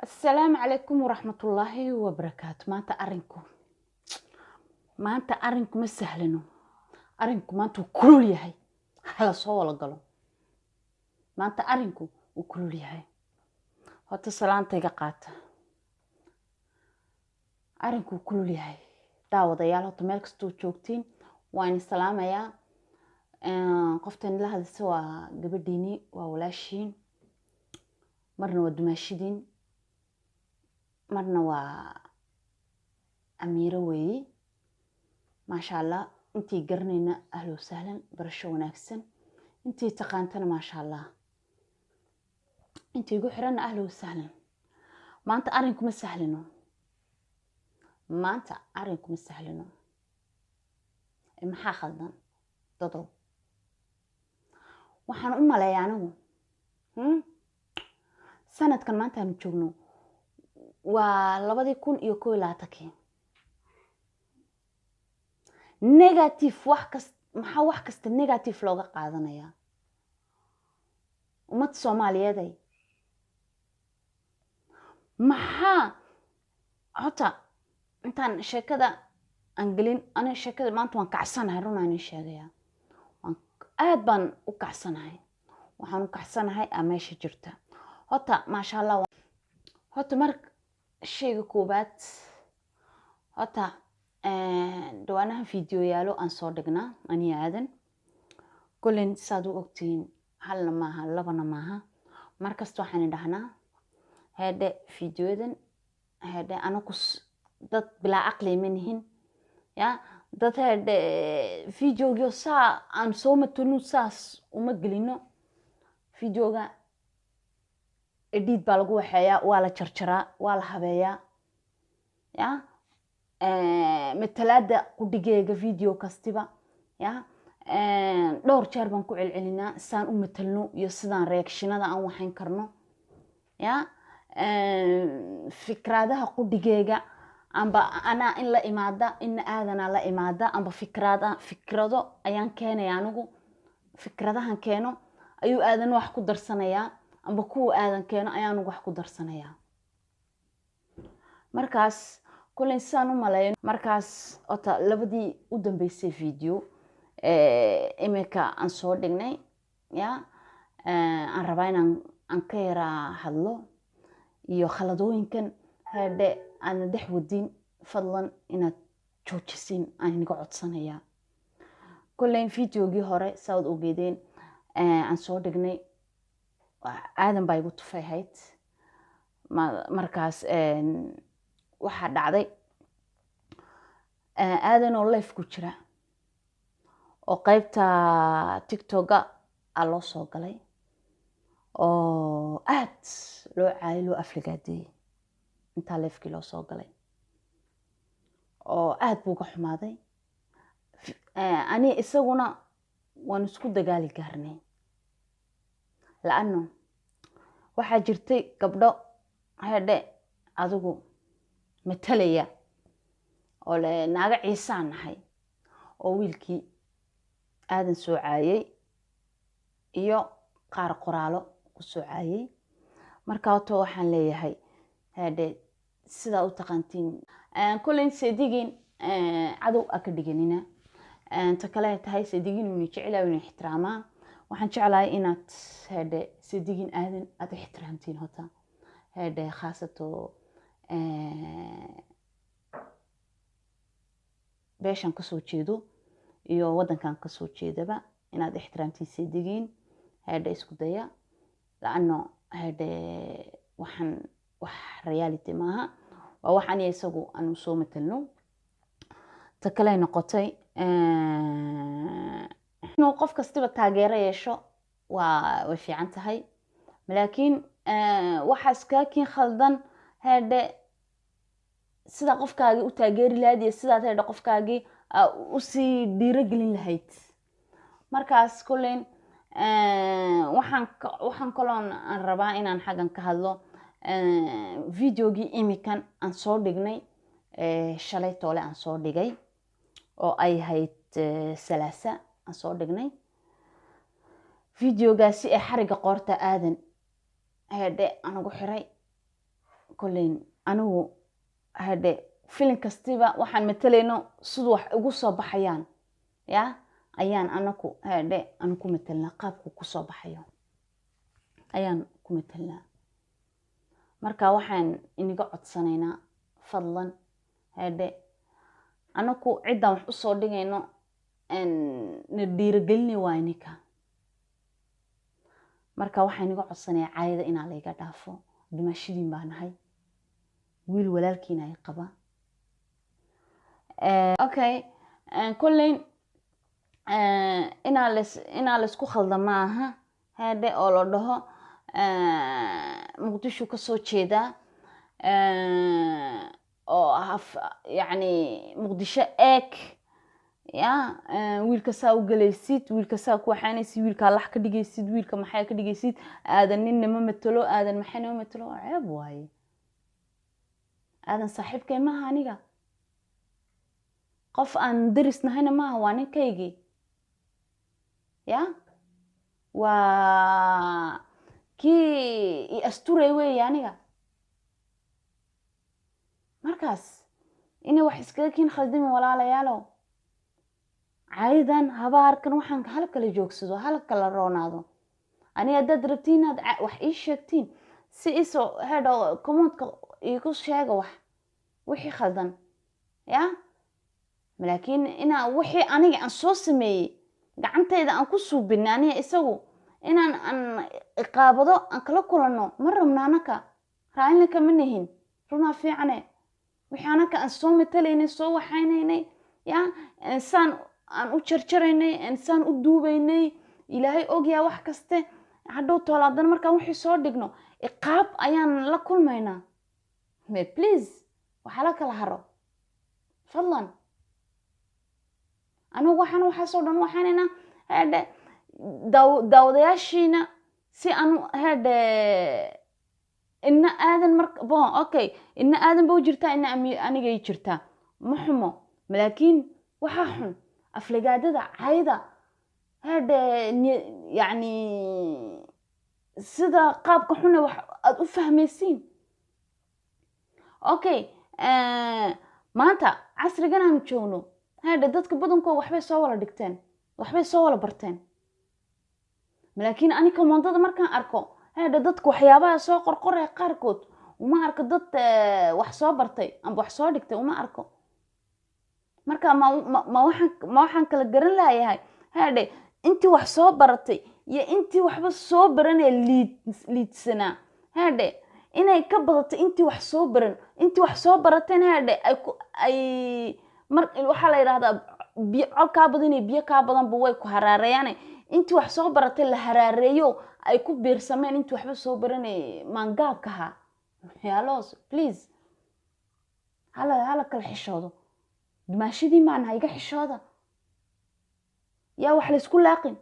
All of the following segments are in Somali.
السلام عليكم ورحمة الله وبركاته. ما أنت أرنكم السهلنو أرنكم ما أنتو كل يهي على صوالة قلو ما أنت أرنكم وكل يهي هات السلام تيقاقات أرنكم كل يهي داوة ديالة تمالك ستو جوكتين وين السلام يا قفتن لها سوا قبل ديني وولاشين مرنا ودماشدين مرنا أميرة وي ما شاء الله انتي قرنينا أهلا وسهلا برشو وناكسن انتي تقانتنا ما شاء الله انتي قحرنا أهلا وسهلا ما انت أرنكم السهلنو ما انت أرنكم السهلنو محا خلدان ضدو وحان أمه ليانو سنة كان ما انت هنجوغنو ولبدي كون يوكو لاتكي نيجاتيف maxaa wax kasta negative looga qaadanaya umad Soomaaliyeed maxaa hota intaan sheekada angelin ana sheekada maanta waan kacsanahay runaan sheegaya waan aad baan u kacsanahay waxaan u kacsanahay ameesha jirta hota ma sha Allah hota mar sheega koobaad hota دوانا فيديو يالو أن صادقنا أني عادن كلن صادو أكتين هل معها لبنا معها مركز توحني دهنا هذا فيديو دن هذا أنا كس ضد بلا عقل منهن يا ضد هذا فيديو جو سا أن صوم تنو ساس ومقلينه فيديو جا إديت بالجو حياة ولا شرشرة ولا حبايا يا مثلاً قديجة فيديو كاستبا يا دور jeer baan ku celcelinaa saan u metelno iyo sidaan reactionada aan waxaan karno ya fikradaha qudigeega amba ana in la imaada in aadana la imaada amba fikrado ayaan keenay anigu fikradahan keeno ayuu aadan wax ku darsanaya amba kuwa aadan keeno ayaan wax ku darsanaya markaas كل إنسان ملاين مركز أتا لبدي قدام بيسي فيديو إميكا أنصور ديني يا أن ربعين أن كيرا هلو يو خلدو يمكن هذا أنا دحو الدين فضلا إن تشوتشين أن نقعد صنيا كل فيديو جي هراء سعود وجدين أنصور ديني آدم بايقوت في هيت مركز waxaa dhacday aadan oo live ku jira oo qaybta TikTok-ga loo soo galay oo aad loo caayilo afligaaday inta live-kii loo soo galay oo aad buu ka xumaaday ani isaguna waan isku dagaali gaarnay laano waxaa jirtay gabdho hadhe adigu متليا ولا ناقع عيسان هاي أو ويلكي آدن سوعايي إيو قار قرالو سوعايي مركاوتو وحان لي هاي هذا سيدا أو تقانتين كلين سيديجين عدو أكديجينينا تكلايت هاي سيديجين ونجعلا ونحتراما وحان جعلاي إنات هذا سيديجين آدن أتحترامتين هتا هذا خاصة beeshan ka soo jeedo iyo wadankan ka soo jeedaba inaad ixtiraamtiin sidigiin hada isku daya laano hada waxan wax reality maaha waa waxan isagu aanu soo metelno ta kale noqotay inuu qof kastaba taageero yeesho waa fiican tahay laakiin waxaas ka kiin khaldan هذا سيدا قفكاغي u taageeri lahayd sida hada qofkaagi u si diiragelin lahayd markaas kuleen waxaan kaloon aan rabaa inaan xagan ka hadlo videogi imikan aan soo dhignay shalay toole aan soo dhigay oo ay hayd salaasa aan soo dhignay videogaasi xariga qoorta aadan hada anagu xiray كلين أنا هذا فيلم كستيبا وحن مثلينه صدوح قصة بحيان يا أيان هذا أنا كو مثلنا قابكو قصة بحيان أيان كو مثلنا marka waxaan iniga codsanaynaa fadlan hade anaku ciidan wax u soo dhigayno na dhiirigelin waa ininka marka waxaan iniga codsanayaa caayada inaa la iga dhaafo dumashidin baan ahay wiil walaalkiina ay qaba okay kulleen inaa la isku khaldama aha hade oo la dhaho مقدشو كسو جيدا او يعني مقدشة اك يا ويلكا ساو غليسيد ويلكا ساو كوحانيسي ويلكا الله كدغيسيد ويلكا maxay ka dhigaysid aadan nin ma matalo aadan maxay ma matalo ceeb waay aadan saaxiibkay ma aniga qof aan darisnahayna ma waa ninkaygi ya waa kii asturay weey aniga markaas inay wax iskaga kiin khaldimi walaalayaalo caydan habaarkan waxaan hal kala joogsado hal kala roonaado aniga dad rabtiin aad wax ii sheegtiin si iso hedo comment-ka igu sheega wax wixii khaldan ya laakiin ina wixii aniga aan soo sameeyay gacantayda aan ku suubin aniga isagu inaan aan iqaabado aan kala kulano ma rabna anaka raayna kama nihin runa fiicane wixii anaka aan soo matalaynay soo waxaynaynay ya insaan aan u jarjaraynay insaan u duubaynay ilaahay ogyaa wax kaste hadhow toolaadan markaan wixii soo dhigno iqaab ayaan la kulmaynaa please waxa la kala haro fadlan anigu waxaan soo dhan waxaynaynaa hada daawadayaashiina si aan hada inna aadan marka bon okay inna aadan boo jirtaa inna aniga ay jirtaa ma xumo laakiin waxa xun aflagaadada caayda hada yani sida qaabka xun wax aad u fahmaysiin okay maanta casrigan aan joogno hada dadka badankooda waxbay soo wala dhigteen waxbay soo wala barteen laakiin aniga mondada markaan arko hada dadku waxyaabaha soo qorqoray qaarkood uma arko dad wax soo bartay ama wax soo dhigtay uma arko marka ma waxaan kala garan laayahay hada intii wax soo baratay iyo intii waxba soo baranay liidsana hada inay ka badato intii wax soo baran intii wax soo barateen hada ay mar waxa la yiraahdaa biyo ka badan iyo biyo ka badan buu way ku haraarayaan intii wax soo baratay la haraareeyo ay ku biirsameen intii waxba soo baranay maangaabka ha yaalos please hala kala xishoodo dumashidii maana iga xishooda yaa wax la isku laaqin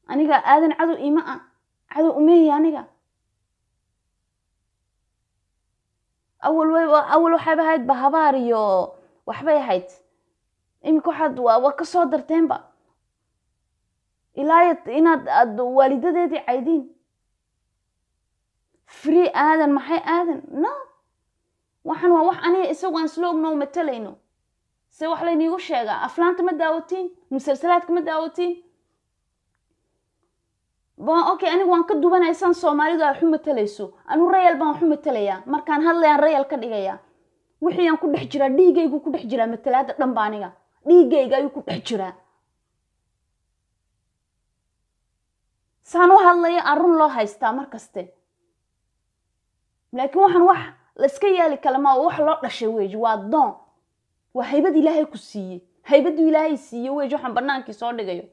aniga aadan cadu ima cadu umeey aniga أول وحبة هاي بهباريو وحبة هاي إمك واحد وكسر درتين بقى إلايت إن والدة دي عايدين فري آذن ما حي آذن لا وحن أنا إسوان سلوك نو متلينو سوى حليني وشيء أفلام تمداوتين مسلسلات كمداوتين بان اوكي انا وان كدوبana aysan Soomaalidu ay xumo talayso anu reeyal baan xumo talaya markaan hadlayaan reeyal ka dhigaya wixii aan ku dhex jira dhiigaygu ku dhex jira matalaada dhan baaniga dhiigayga ayuu ku dhex jira saanu hadlaya arun loo haystaa markaste laakiin waxaan wax la iska yeeli kalama wax loo dhashay weeji waa doon waa haybad Ilaahay ku siiyay haybad Ilaahay siiyay weeji waxaan banaankii soo dhigayo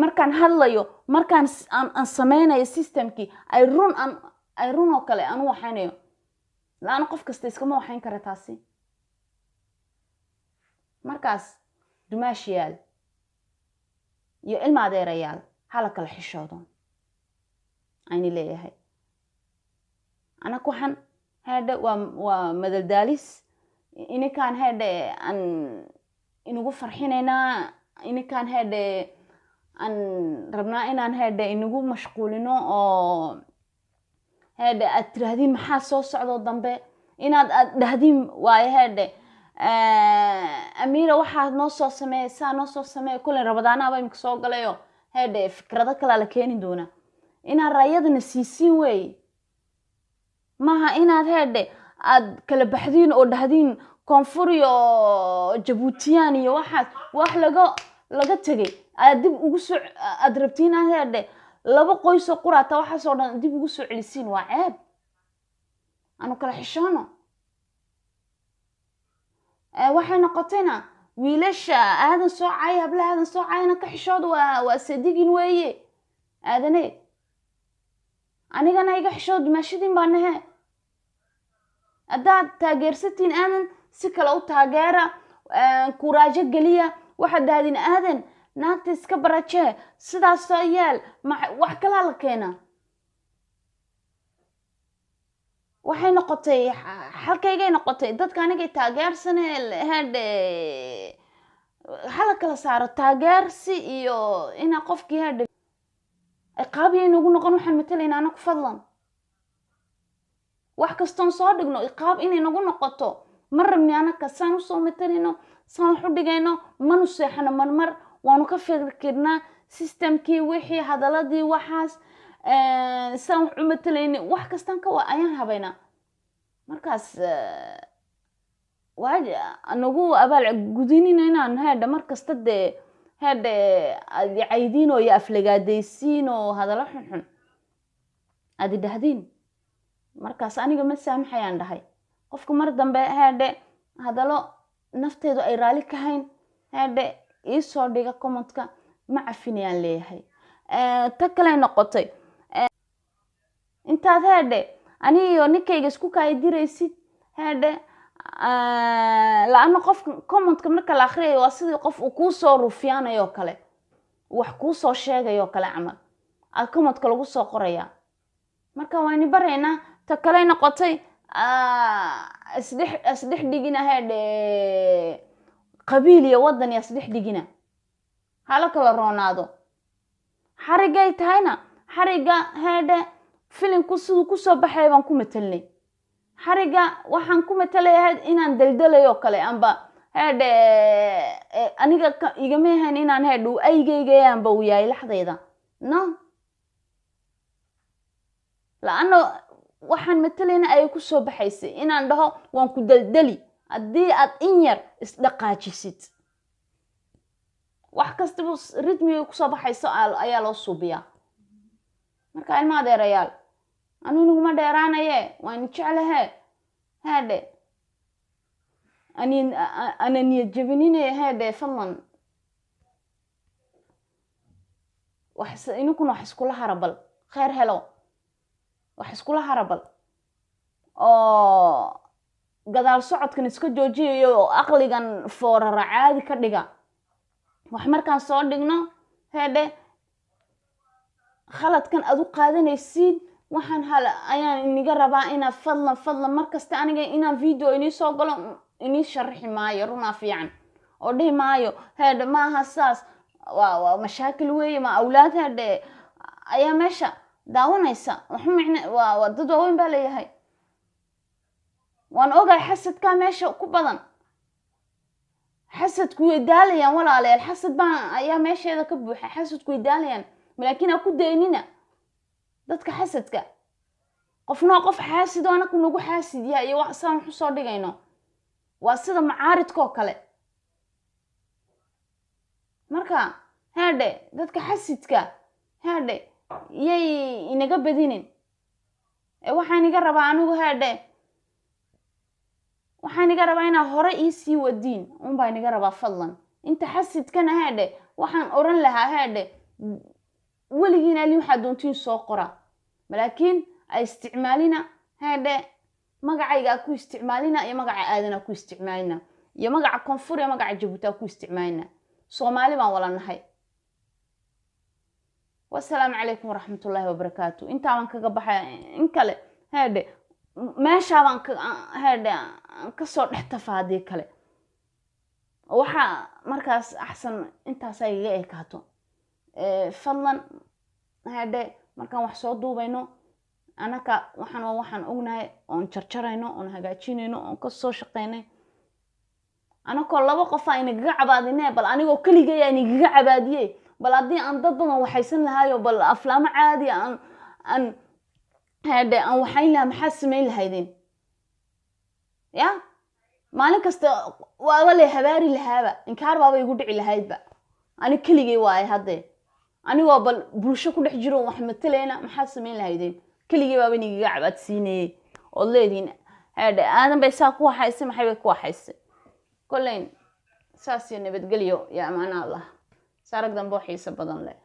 markaan hadlayo markaan aan sameynayo systemki ay run oo kale aan waxaynayo laan qof kasta iskama waxayn kara taasi markaas dumaashiyaal iyo ilma adeerayaal hala kala xishoodo ayni leeyahay ana ku waxaan hada waa madaldaalis inikaan hada aan inugu farxinayna inikaan hada an rabnaa inaan hada inagu mashquulino oo هذا أترهدين محاسو صعدوا ضمبه إن أدهدين واي هذا أميرة واحد نص سماء سا نص سماء كل رمضان أبى مكسوق عليه هذا فكرة كلا لكين دونا إن الرياض نسيسين وي معها إن هذا كلا بحدين أو دهدين كونفوريو جبوتياني واحد لقى تجي أدب وجسع أدربتين هذا لبا qoys quraata waxa soo dhan dib ugu soo celisiin waa ceeb anu kala xishoono waxay noqotayna wiilasha aadan soo caay hablaha aadan soo caayna ka xishoodo waa sadigin weeye aadanay anigana iga xishood maashidin baan nahay haddaad taageersatiin aadan si kale u taageera kuraajo geliya waxaad dahdin aadan naagta iska baraje sidaas soo yeel wax kala la keena waxay noqotay halkaygay noqotay dadka aniga taageersanay hada hala kala saaro taageersi iyo ina qofkii hada iqaabiye nagu noqon waxaan matalayna anaku fadlan wax kastoon soo dhigno iqaab inay nagu noqoto marrabni anaka saan u soo matalino saan wax u dhigayno manu seexano marmar waanu ka fikirnaa systemkii wixii hadaladii waxaas saan wax u matalayni wax kastaan ka ayaan habaynaa markaas waaja anagu abaal gudinina inaan hadda markasta dee hadda caydiin oo aflagaadaysiin oo hadalo xunxun adi dhahdin markaas aniga ma saamaxayaan dhahay qofka mar dambe hadda hadalo nafteedu ay raali ka hayn hadda isoo dhiga commentka ma cafinayaan leeyahay ta kale noqotay intaad hadda aniyo ninkayga isku kaadiraysid hadda laana qofka commentka marka la akhriyo waa sidii qof uu ku soo rufiyaanayo kale wax ku soo sheegayo kale amal commentka lagu soo qoraya marka waan bareynaa ta kale noqotay asdix dhigina hadda qabiil iyo wadan iyo saddex dhigina hala kala roonaado xarigay tahayna xariga hada filimku sidoo ku soo baxay baan ku matalnay xariga waxaan ku matalayaa inaan daldalayo kale amba hada aniga iga meehan inaan hadu aygaygaan baa u yahay laxdeeda no laano waxaan matalayna ay ku soo baxaysay inaan dhaho waan ku daldali haddii aad in yar isdhaqaajisid wax kasta ritmiga ku soo baxayso ayaa loo suubiyaa marka ilma adeerayaal anigu ma dheeraanaye waan jeclahay hada ana niyad jabinine hada fadlan wax inkuna wax iskula harabal khayr helo wax iskula harabal oo gadaal socodkan iska joojiyo oo aqligan foorara caadi ka dhiga wax markaan soo dhigno hada khaladkan aad u qaadanaysid waxaan ayaan iniga rabaa ina fadlan markasta aniga inaan video inii soo galo inii sharxi maayo runa fiican oo dhihi maayo hada maaha saas waa mashaakil weeye ma awlaad hada ayaa meesha daawanaysa waxu micna waa dad waaweyn baa leeyahay waan ogahay xasadka meesha ku badan xasadku way daalayaan walaaleel xasad baan ayaa meesheeda ka buuxa xasadku way daalayaan laakiin aku deynina dadka xasadka qofna qof xaasid oo anaku nagu xaasid yahay iyo wax saan wax soo dhigayno waa sida macaaridka kale marka hada dadka xasidka hada yay inaga badinin waxaan iga rabaa anigu hada waxaan iga rabaa inaa hore ii sii wadiin baa inaga rabaa fadlan inta xasidkana hada waxaan oran lahaa hada weligiina li waxa doontiin soo qora laakiin ay isticmaalina hada magacayga ku isticmaalina iyo magaca aadana ku isticmaalina iyo magaca koonfur iyo magaca Jabuuti ku isticmaalina Soomaali baan wala nahay والسلام عليكم ورحمة الله وبركاته انت عم كجبحة انكله هذا ما شابان هذا كسر احتفادي كله وحا مركز أحسن انت سايقه كاتو فضلا هذا مركز وحصودو بينه anaka waxaan ognahay oon jarjarayno oon hagaajinayno oon ka soo shaqeynay anakoo laba qof ay inaga cabaadinay bal anigoo kaligay ay inaga cabaadiyay bal haddii aan dad badan waxaysan lahaayo bal aflaamo caadi aan hade aan waxayn lahaa maxaa samayn lahaydeen ya maalin kasta waaba le habaari lahaaba inkaar baaba igu dhici lahaydba ani kaligay waaye hadde anigoo bal bulsho ku dhex jiro wax matalayna maxaa samayn lahaydeen kaligay baaba inaga cabaadsiinayay oo leediin hade aadan bay saa ku waxaysay maxay bay ku waxaysay كلين ساسي نبتقليو يا أمان الله سارق دنبو حيسة بدن له